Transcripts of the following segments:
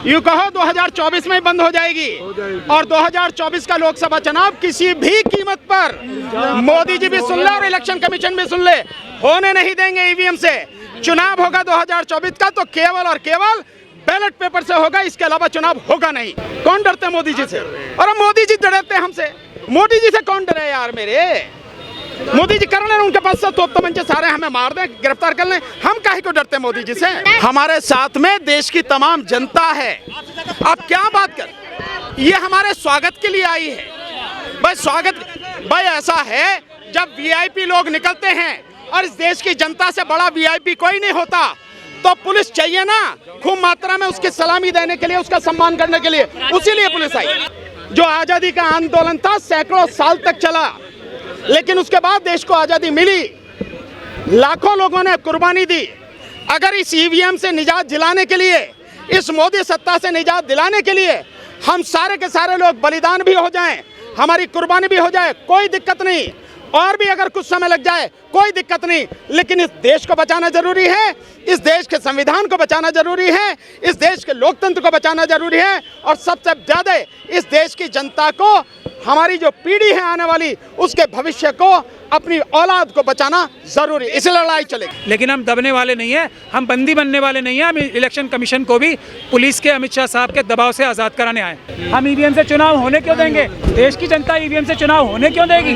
यूँ कहो 2024 में ही बंद हो जाएगी और 2024 का लोकसभा चुनाव किसी भी कीमत पर, मोदी जी भी सुन ले और इलेक्शन कमीशन भी सुन ले, होने नहीं देंगे ईवीएम से। चुनाव होगा 2024 का तो केवल और केवल बैलेट पेपर से होगा, इसके अलावा चुनाव होगा नहीं। कौन डरते हैं मोदी जी से? और मोदी जी डरते हैं हमसे। मोदी जी से कौन डरे यार मेरे? मोदी जी कर लें, उनके पास सब तोप तमंचे सारे, हमें मार दें, गिरफ्तार कर लें, हम काहे को डरते हैं मोदी जी से? हमारे साथ में देश की तमाम जनता है। अब क्या बात कर, ये हमारे स्वागत के लिए आई है भाई। स्वागत भाई ऐसा है, जब वीआईपी लोग निकलते हैं और इस देश की जनता से बड़ा वीआईपी कोई नहीं होता, तो पुलिस चाहिए ना खूब मात्रा में उसकी सलामी देने के लिए, उसका सम्मान करने के लिए, उसीलिए पुलिस आई। जो आजादी का आंदोलन था सैकड़ों साल तक चला, लेकिन उसके बाद देश को आजादी मिली, लाखों लोगों ने कुर्बानी दी। अगर इस ईवीएम से निजात दिलाने के लिए, इस मोदी सत्ता से निजात दिलाने के लिए हम सारे के सारे लोग बलिदान भी हो जाएं, हमारी कुर्बानी भी हो जाए, कोई दिक्कत नहीं। और भी अगर कुछ समय लग जाए कोई दिक्कत नहीं, लेकिन इस देश को बचाना जरूरी है, इस देश के संविधान को बचाना जरूरी है, इस देश के लोकतंत्र को बचाना जरूरी है, और सबसे ज्यादा इस देश की जनता को, हमारी जो पीढ़ी है आने वाली, उसके भविष्य को, अपनी औलाद को बचाना जरूरी, इसलिए लड़ाई चलेगी। लेकिन हम दबने वाले नहीं हैं, हम बंदी बनने वाले नहीं हैं। हम इलेक्शन कमीशन को भी पुलिस के, अमित शाह साहब के दबाव से आज़ाद कराने आए। हम ईवीएम से चुनाव होने क्यों देंगे? देश की जनता ईवीएम से चुनाव होने क्यों देगी?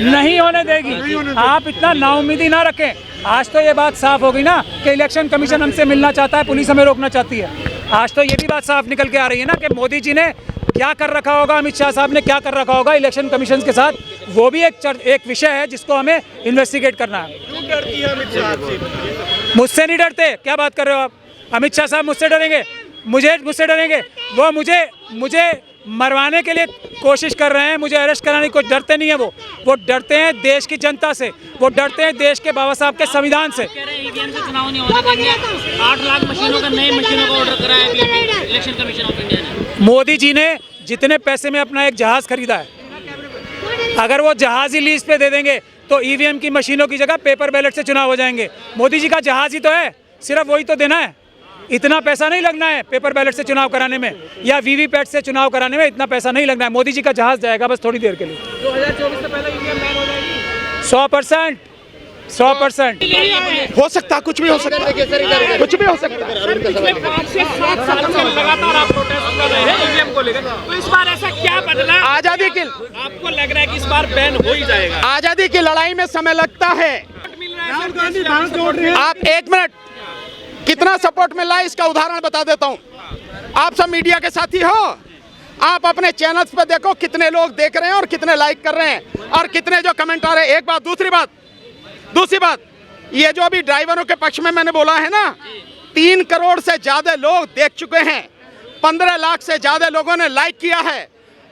नहीं होने देगी। आप इतना नाउम्मीदी ना रखें। आज तो ये बात साफ हो गई ना कि इलेक्शन कमीशन हमसे मिलना चाहता है, पुलिस हमें रोकना चाहती है। आज तो ये भी बात साफ निकल के आ रही है ना कि मोदी जी ने क्या कर रखा होगा, अमित शाह साहब ने क्या कर रखा होगा इलेक्शन कमीशन के साथ। वो भी एक विषय है जिसको हमें इन्वेस्टिगेट करना है। क्यों डरती है अमित शाह से? मुझसे नहीं डरते, क्या बात कर रहे हो आप? अमित शाह साहब मुझसे डरेंगे? मुझसे डरेंगे? वो मुझे मरवाने के लिए कोशिश कर रहे हैं, मुझे अरेस्ट कराने को डरते नहीं है। वो डरते हैं देश की जनता से, वो डरते हैं देश के बाबा साहब के संविधान से। ईवीएम से चुनाव नहीं होने देंगे। 8 लाख मशीनों का, नई मशीनों का ऑर्डर कराया है इलेक्शन कमीशन ऑफ इंडिया ने। मोदी जी ने जितने पैसे में अपना एक जहाज खरीदा है, अगर वो जहाज ही लीज पे दे देंगे तो ईवीएम की मशीनों की जगह पेपर बैलेट से चुनाव हो जाएंगे। मोदी जी का जहाज ही तो है, सिर्फ वही तो देना है। इतना पैसा नहीं लगना है पेपर बैलेट से चुनाव कराने में या वीवीपैट से चुनाव कराने में, इतना पैसा नहीं लगना है। मोदी जी का जहाज जाएगा बस थोड़ी देर के लिए। 2024 से पहले ईवीएम बैन हो जाएगी। 100% हो सकता, कुछ भी हो सकता है, कुछ भी हो सकता है। पिछले 5 से 7 साल से लगातार आप प्रोटेस्ट कर रहे हैं ईवीएम को लेकर, तो इस बार ऐसा क्या बदला? आजादी की, आपको लग रहा है कि इस बार बैन हो ही जाएगा? आजादी की लड़ाई में समय लगता है। राहुल गांधी भाग जोड़ रहे हैं। आप एक मिनट, कितना सपोर्ट मिल रहा है इसका उदाहरण बता देता हूँ। आप सब मीडिया के साथी हो, आप अपने चैनल्स पे देखो कितने लोग देख रहे हैं और कितने लाइक कर रहे हैं और कितने जो कमेंट आ रहे हैं। एक बात, दूसरी बात, ये जो अभी ड्राइवरों के पक्ष में मैंने बोला है ना, 3 करोड़ से ज्यादा लोग देख चुके हैं, 15 लाख से ज्यादा लोगों ने लाइक किया है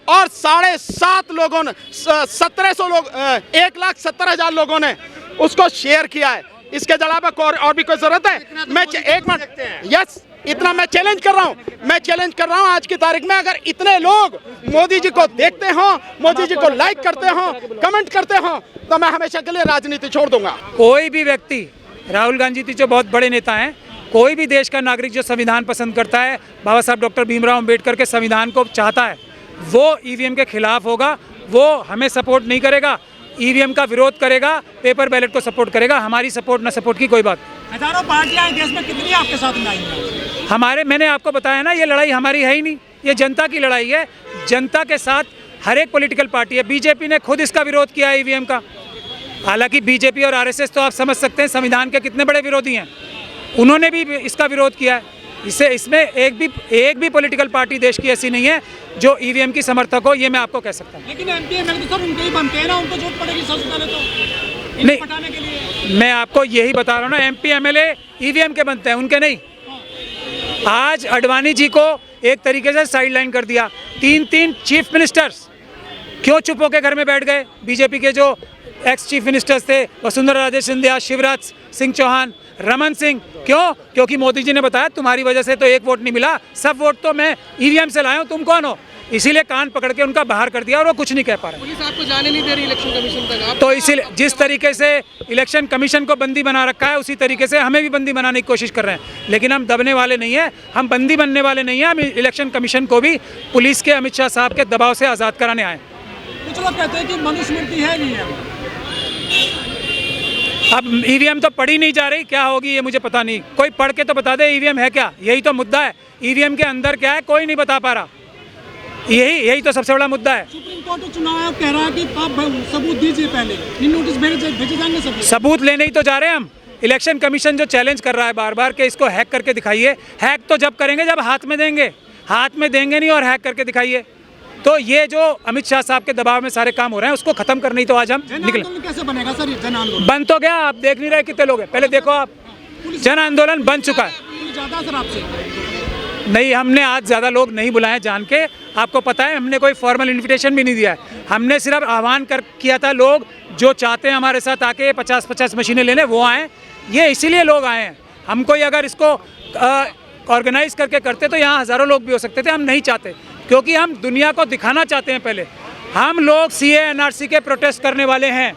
और 7.5 लोगों ने, 1700 लोग, 1,70,000 लोगों ने उसको शेयर किया है। इसके अलावा और भी कोई जरूरत है? मैं एक मिनट, यस, इतना मैं चैलेंज कर रहा हूं आज की तारीख में, अगर इतने लोग मोदी जी को देखते हो, मोदी जी को लाइक करते हो, कमेंट करते हो, तो मैं हमेशा के लिए राजनीति छोड़ दूंगा। कोई भी व्यक्ति, राहुल गांधी जी जो बहुत बड़े नेता हैं, कोई भी देश का नागरिक जो संविधान पसंद करता है, बाबा साहब डॉक्टर भीमराव अम्बेडकर के संविधान को चाहता है, वो ईवीएम के खिलाफ होगा। वो हमें सपोर्ट नहीं करेगा, ईवीएम का विरोध करेगा, पेपर बैलेट को सपोर्ट करेगा। हमारी सपोर्ट ना सपोर्ट की कोई बात। हजारों पार्टियां देश में, कितनी आपके साथ में आई हैं? मैंने आपको बताया ना, ये लड़ाई हमारी है ही नहीं, ये जनता की लड़ाई है। जनता के साथ हर एक पॉलिटिकल पार्टी है। बीजेपी ने खुद इसका विरोध किया है ईवीएम का। हालांकि बीजेपी और आरएसएस तो आप समझ सकते हैं संविधान के कितने बड़े विरोधी हैं, उन्होंने भी इसका विरोध किया है। इसमें एक भी पॉलिटिकल पार्टी देश की ऐसी नहीं है जो ईवीएम की समर्थक हो, ये मैं आपको कह सकता हूँ। लेकिन एमपी एमएलए तो सर उनके ही बनते हैं ना, उनको जरूरत पड़ेगी सबसे पहले तो नहीं, पटाने के लिए। मैं आपको यही बता रहा हूँ ना, एमपी एमएलए ईवीएम के बनते हैं, उनके नहीं। आज अडवाणी जी को एक तरीके से साइडलाइन कर दिया। 3 चीफ मिनिस्टर्स क्यों चुप होकर घर में बैठ गए? बीजेपी के जो एक्स चीफ मिनिस्टर्स थे, वसुंधरा राजे सिंधिया, शिवराज सिंह चौहान, रमन सिंह, क्यों? क्योंकि मोदी जी ने बताया तुम्हारी वजह से तो एक वोट नहीं मिला, सब वोट तो मैं ईवीएम से लाया हूँ, तुम कौन हो? इसीलिए कान पकड़ के उनका बाहर कर दिया और वो कुछ नहीं कह पा रहे। पुलिस आपको जाने नहीं दे रही इलेक्शन कमीशन तक। आप तो इसीलिए जिस तरीके से इलेक्शन कमीशन को बंदी बना रखा है, उसी तरीके से हमें भी बंदी बनाने की कोशिश कर रहे हैं। लेकिन हम दबने वाले नहीं हैं, हम बंदी बनने वाले नहीं हैं। हम इलेक्शन कमीशन को भी पुलिस के अमित शाह साहब के दबाव से आज़ाद कराने आए। कुछ लोग कहते हैं कि मनुस्मृति है नहीं है। अब ईवीएम तो पढ़ी नहीं जा रही, क्या होगी ये मुझे पता नहीं। कोई पढ़ के तो बता दे ईवीएम है क्या, यही तो मुद्दा है। ईवीएम के अंदर क्या है कोई नहीं बता पा रहा, यही तो सबसे बड़ा मुद्दा है। सुप्रीम कोर्ट चुनाव आयोग कह रहा है कि आप सबूत दीजिए, पहले नोटिस भेजे जाएंगे। सबूत लेने ही तो जा रहे हैं हम। इलेक्शन कमीशन जो चैलेंज कर रहा है बार बार कि इसको हैक करके दिखाइए, हैक तो जब करेंगे जब हाथ में देंगे नहीं और हैक करके दिखाइए। तो ये जो अमित शाह साहब के दबाव में सारे काम हो रहे हैं उसको खत्म करने ही तो आज हम निकले। कैसे बनेगा सर ये जन आंदोलन? बन तो गया, आप देख नहीं रहे कितने लोग हैं। पहले देखो आप, जन आंदोलन बन चुका है। ज्यादा सर आपसे नहीं, हमने आज ज़्यादा लोग नहीं बुलाए जान के। आपको पता है हमने कोई फॉर्मल इनविटेशन भी नहीं दिया है। हमने सिर्फ आह्वान किया था, लोग जो चाहते हैं हमारे साथ आके 50-50 मशीनें लेने वो आएँ। ये इसीलिए लोग आए हैं। हम कोई अगर इसको ऑर्गेनाइज करके करते तो यहाँ हज़ारों लोग भी हो सकते थे। हम नहीं चाहते, क्योंकि हम दुनिया को दिखाना चाहते हैं। पहले हम लोग CAA NRC के प्रोटेस्ट करने वाले हैं।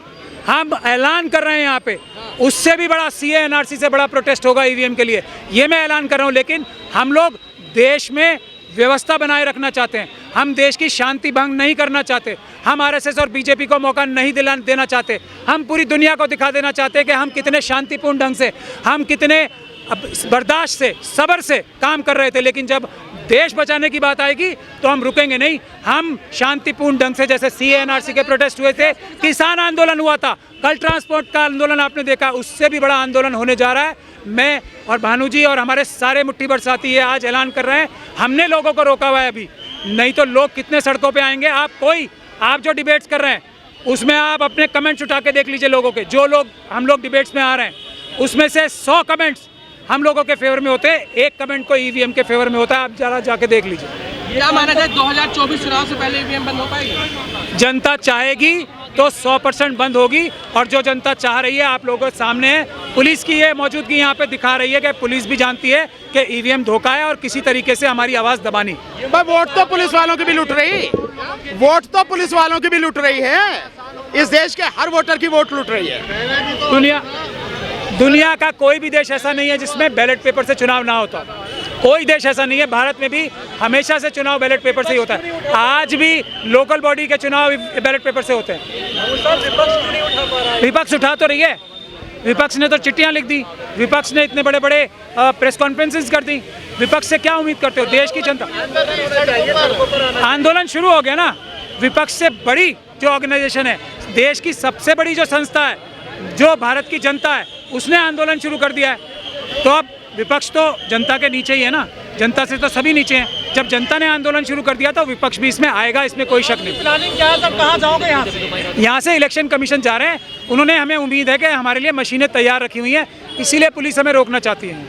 हम ऐलान कर रहे हैं यहाँ पे, उससे भी बड़ा CAA NRC से बड़ा प्रोटेस्ट होगा ईवीएम के लिए, ये मैं ऐलान कर रहा हूँ। लेकिन हम लोग देश में व्यवस्था बनाए रखना चाहते हैं। हम देश की शांति भंग नहीं करना चाहते। हम RSS और BJP को मौका नहीं देना चाहते। हम पूरी दुनिया को दिखा देना चाहते हैं कि हम कितने शांतिपूर्ण ढंग से, हम कितने बर्दाश्त से, सब्र से काम कर रहे थे। लेकिन जब देश बचाने की बात आएगी तो हम रुकेंगे नहीं। हम शांतिपूर्ण ढंग से, जैसे CAA NRC के प्रोटेस्ट हुए थे, किसान आंदोलन हुआ था, कल ट्रांसपोर्ट का आंदोलन आपने देखा, उससे भी बड़ा आंदोलन होने जा रहा है। मैं और भानु जी और हमारे सारे मुट्ठीभर साथी ये आज ऐलान कर रहे हैं। हमने लोगों को रोका हुआ है अभी, नहीं तो लोग कितने सड़कों पे आएंगे। आप जो डिबेट्स कर रहे हैं उसमें आप अपने कमेंट्स उठा के देख लीजिए लोगों के। जो लोग हम लोग डिबेट्स में आ रहे हैं उसमें से 100 कमेंट्स हम लोगों के फेवर में होते हैं, 1 कमेंट को ईवीएम के फेवर में होता है। आप जरा जाके देख लीजिए। क्या माना जाए 2024 चुनाव से पहले ईवीएम बंद हो पाएगी? जनता चाहेगी तो 100% बंद होगी। और जो जनता चाह रही है आप लोगों के सामने है। पुलिस की ये मौजूदगी यहाँ पे दिखा रही है कि पुलिस भी जानती है कि ईवीएम धोखा है और किसी तरीके से हमारी आवाज़ दबानी। वोट तो पुलिस वालों की भी लूट रही है। इस देश के हर वोटर की वोट लूट रही है। दुनिया का कोई भी देश ऐसा नहीं है जिसमें बैलेट पेपर से चुनाव ना होता। कोई देश ऐसा नहीं है। भारत में भी हमेशा से चुनाव बैलेट पेपर से ही होता है। आज भी लोकल बॉडी के चुनाव बैलेट पेपर से होते हैं। विपक्ष उठा तो रही है। विपक्ष ने तो चिट्ठियां लिख दी, विपक्ष ने इतने बड़े बड़े प्रेस कॉन्फ्रेंसेस कर दी। विपक्ष से क्या उम्मीद करते हो? देश की जनता, आंदोलन शुरू हो गया ना। विपक्ष से बड़ी जो ऑर्गेनाइजेशन है, देश की सबसे बड़ी जो संस्था है, जो भारत की जनता है, उसने आंदोलन शुरू कर दिया है। तो अब विपक्ष तो जनता के नीचे ही है ना, जनता से तो सभी नीचे हैं। जब जनता ने आंदोलन शुरू कर दिया तो विपक्ष भी इसमें आएगा, इसमें कोई शक नहीं। प्लानिंग क्या है? तब कहाँ जाओगे यहाँ से? यहाँ से इलेक्शन कमीशन जा रहे हैं। उन्होंने हमें उम्मीद है कि हमारे लिए मशीनें तैयार रखी हुई हैं, इसीलिए पुलिस हमें रोकना चाहती है।